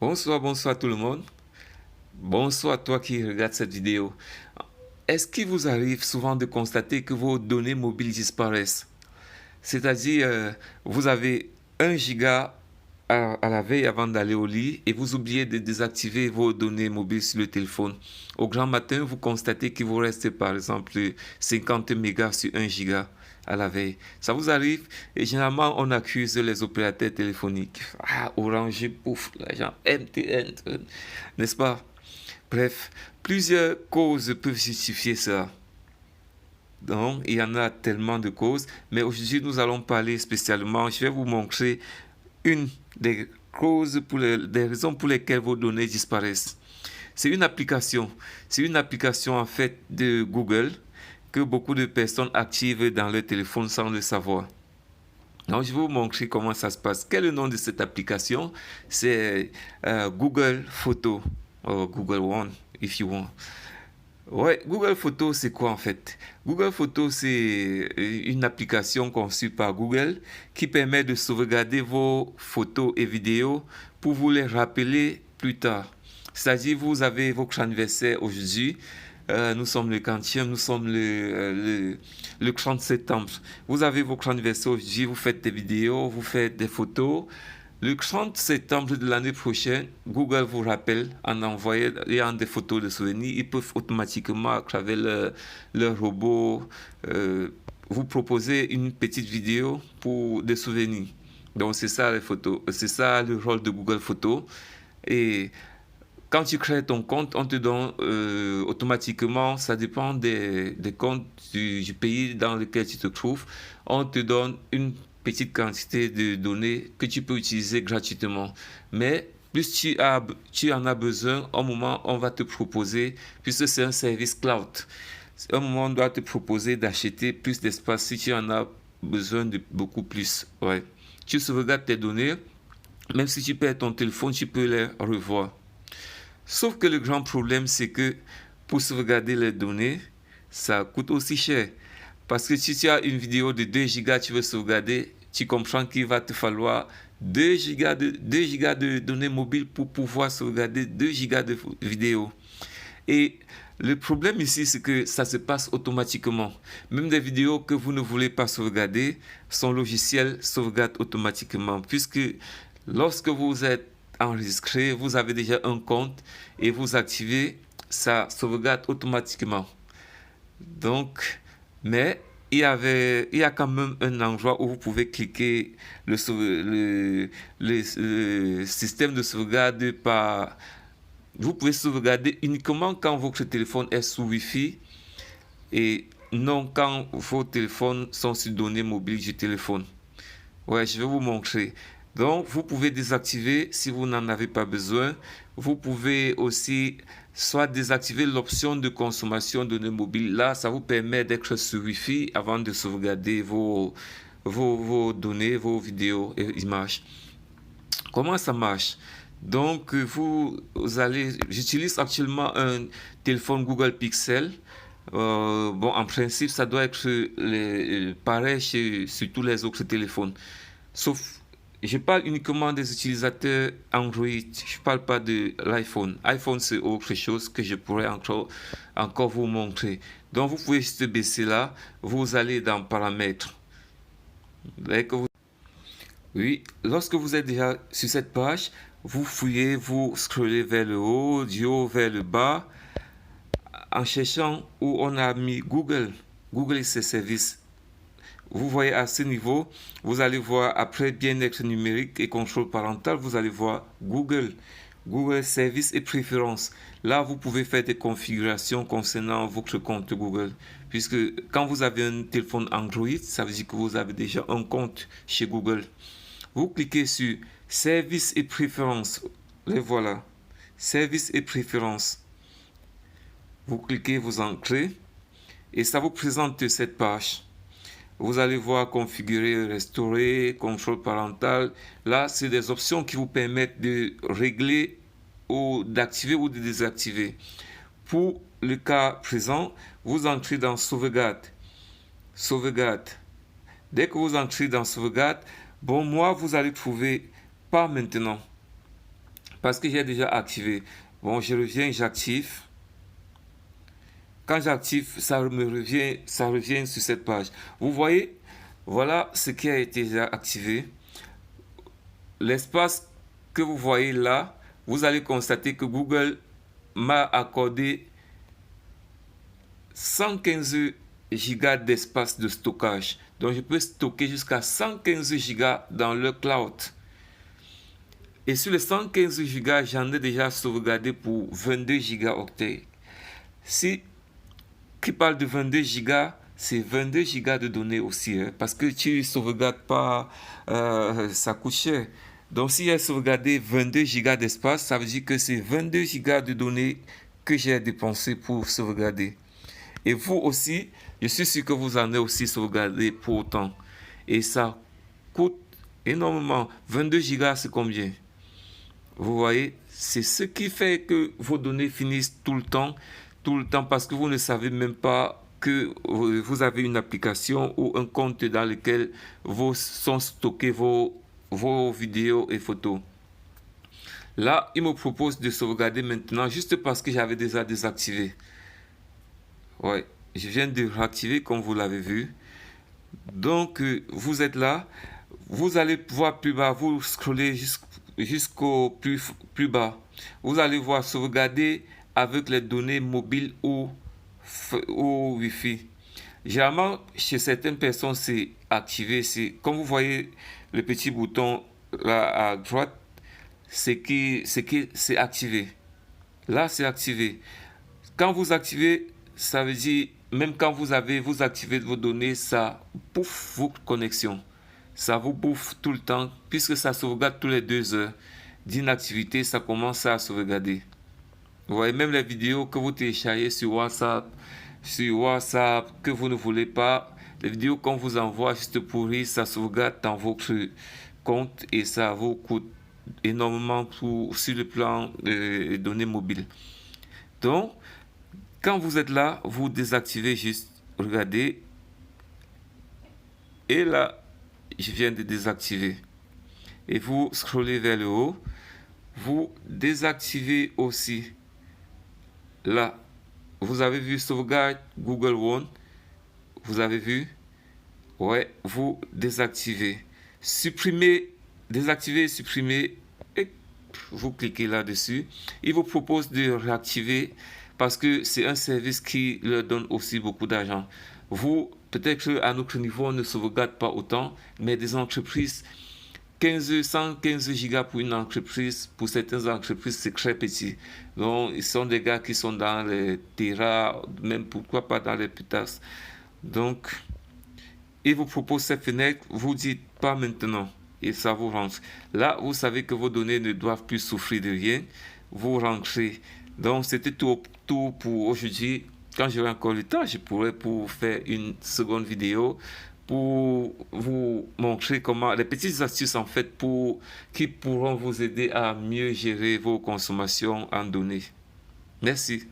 Bonsoir tout le monde. Bonsoir toi qui regarde cette vidéo. Est-ce qu'il vous arrive souvent de constater que vos données mobiles disparaissent? C'est-à-dire, vous avez 1 giga à la veille avant d'aller au lit et vous oubliez de désactiver vos données mobiles sur le téléphone. Au grand matin, vous constatez qu'il vous reste par exemple 50 mégas sur 1 giga à la veille. Ça vous arrive et généralement on accuse les opérateurs téléphoniques. Ah, Orange, pouf, l'argent, MTN, n'est-ce pas? Bref, plusieurs causes peuvent justifier ça. Donc, il y en a tellement de causes, mais aujourd'hui, nous allons parler spécialement, je vais vous montrer une des causes, des raisons pour lesquelles vos données disparaissent. C'est une application en fait de Google que beaucoup de personnes activent dans leur téléphone sans le savoir. Donc, je vais vous montrer comment ça se passe. Quel est le nom de cette application? C'est Google Photo, ou Google One, if you want. Ouais, Google Photos, c'est quoi en fait? Google Photos, c'est une application conçue par Google qui permet de sauvegarder vos photos et vidéos pour vous les rappeler plus tard. C'est-à-dire, vous avez votre anniversaire aujourd'hui. Nous sommes le 40e, nous sommes le 30 septembre. Vous avez votre anniversaire aujourd'hui, vous faites des vidéos, vous faites des photos. Le 30 septembre de l'année prochaine, Google vous rappelle en envoyant des photos de souvenirs. Ils peuvent automatiquement, à travers leur robot, vous proposer une petite vidéo pour des souvenirs. Donc c'est ça les photos, c'est ça le rôle de Google Photos. Et quand tu crées ton compte, on te donne automatiquement, ça dépend des comptes du pays dans lequel tu te trouves, on te donne une petite quantité de données que tu peux utiliser gratuitement. Mais plus tu en as besoin, au moment on va te proposer, puisque c'est un service cloud, au moment on doit te proposer d'acheter plus d'espace si tu en as besoin de beaucoup plus. Ouais. Tu sauvegardes tes données, même si tu perds ton téléphone, tu peux les revoir. Sauf que le grand problème, c'est que pour sauvegarder les données, ça coûte aussi cher. Parce que si tu as une vidéo de 2 gigas, tu veux sauvegarder, tu comprends qu'il va te falloir 2 gigas de données mobiles pour pouvoir sauvegarder 2 gigas de vidéos. Et le problème ici, c'est que ça se passe automatiquement. Même des vidéos que vous ne voulez pas sauvegarder, son logiciel sauvegarde automatiquement. Puisque lorsque vous êtes enregistré, vous avez déjà un compte et vous activez, ça sauvegarde automatiquement. Donc, mais il y a quand même un endroit où vous pouvez cliquer le système de sauvegarde par... Vous pouvez sauvegarder uniquement quand votre téléphone est sous Wi-Fi et non quand vos téléphones sont sur données mobiles du téléphone. Ouais, je vais vous montrer. Donc, vous pouvez désactiver si vous n'en avez pas besoin. Vous pouvez aussi soit désactiver l'option de consommation de données mobiles. Là, ça vous permet d'être sur Wi-Fi avant de sauvegarder vos données, vos vidéos et images. Comment ça marche? Donc, j'utilise actuellement un téléphone Google Pixel. Bon, en principe, ça doit être pareil sur tous les autres téléphones. Sauf, je parle uniquement des utilisateurs Android. Je ne parle pas de l'iPhone. iPhone, c'est autre chose que je pourrais encore vous montrer. Donc, vous pouvez juste baisser là. Vous allez dans Paramètres. Oui, lorsque vous êtes déjà sur cette page, vous fouillez, vous scrollez vers le haut, du haut vers le bas, en cherchant où on a mis Google et ses services. Vous voyez à ce niveau, vous allez voir après bien-être numérique et contrôle parental, vous allez voir Google services et préférences. Là, vous pouvez faire des configurations concernant votre compte Google. Puisque quand vous avez un téléphone Android, ça veut dire que vous avez déjà un compte chez Google. Vous cliquez sur services et préférences. Les voilà. Services et préférences. Vous cliquez, vous entrez et ça vous présente cette page. Vous allez voir configurer, restaurer, contrôle parental. Là, c'est des options qui vous permettent de régler ou d'activer ou de désactiver. Pour le cas présent, vous entrez dans sauvegarde. Sauvegarde. Dès que vous entrez dans sauvegarde, bon, moi, vous allez trouver pas maintenant. parce que j'ai déjà activé. Bon, je reviens, j'active. Quand j'active, ça revient sur cette page. Vous voyez, voilà ce qui a été déjà activé. L'espace que vous voyez là, vous allez constater que Google m'a accordé 115 gigas d'espace de stockage. Donc, je peux stocker jusqu'à 115 gigas dans le cloud. Et sur les 115 gigas, j'en ai déjà sauvegardé pour 22 gigaoctets. Si qui parle de 22 gigas, c'est 22 gigas de données aussi, hein, parce que tu ne sauvegardes pas, ça coûte cher. Donc, si j'ai sauvegardé 22 gigas d'espace, ça veut dire que c'est 22 gigas de données que j'ai dépensé pour sauvegarder. Et vous aussi, je suis sûr que vous en avez aussi sauvegardé pour autant. Et ça coûte énormément. 22 gigas, c'est combien? Vous voyez, c'est ce qui fait que vos données finissent tout le temps, parce que vous ne savez même pas que vous avez une application ou un compte dans lequel sont stockés vos vidéos et photos. Là, il me propose de sauvegarder maintenant juste parce que j'avais déjà désactivé. Ouais, je viens de réactiver comme vous l'avez vu. Donc, vous êtes là. Vous allez voir plus bas, vous scrollez jusqu'au plus bas. Vous allez voir sauvegarder avec les données mobiles ou Wi-Fi. Généralement, chez certaines personnes, c'est activé. Comme vous voyez le petit bouton là à droite, c'est activé. Là, c'est activé. Quand vous activez, ça veut dire, même quand vous activez vos données, ça bouffe vos connexions. Ça vous bouffe tout le temps, puisque ça sauvegarde tous les 2 heures d'inactivité, ça commence à sauvegarder. Vous voyez, même les vidéos que vous téléchargez sur WhatsApp, que vous ne voulez pas, les vidéos qu'on vous envoie juste pourries, ça sauvegarde dans votre compte et ça vous coûte énormément sur le plan des données mobiles. Donc, quand vous êtes là, vous désactivez juste, regardez, et là, je viens de désactiver. Et vous scrollez vers le haut, vous désactivez aussi. Là, vous avez vu sauvegarde Google One, vous avez vu, ouais, vous désactivez. Supprimez, désactiver, supprimer, et vous cliquez là-dessus. Il vous propose de réactiver parce que c'est un service qui leur donne aussi beaucoup d'argent. Vous, peut-être à notre niveau, on ne sauvegarde pas autant, mais des entreprises, 115 gigas pour une entreprise, pour certaines entreprises, c'est très petit. Donc, ils sont des gars qui sont dans les terras, même pourquoi pas dans les pétasses. Donc, il vous propose cette fenêtre, vous dites pas maintenant, et ça vous rentre. Là, vous savez que vos données ne doivent plus souffrir de rien, vous rentrez. Donc, c'était tout pour aujourd'hui. Quand j'aurai encore le temps, je pourrai faire une seconde vidéo pour vous montrer comment, les petites astuces en fait qui pourront vous aider à mieux gérer vos consommations en données. Merci.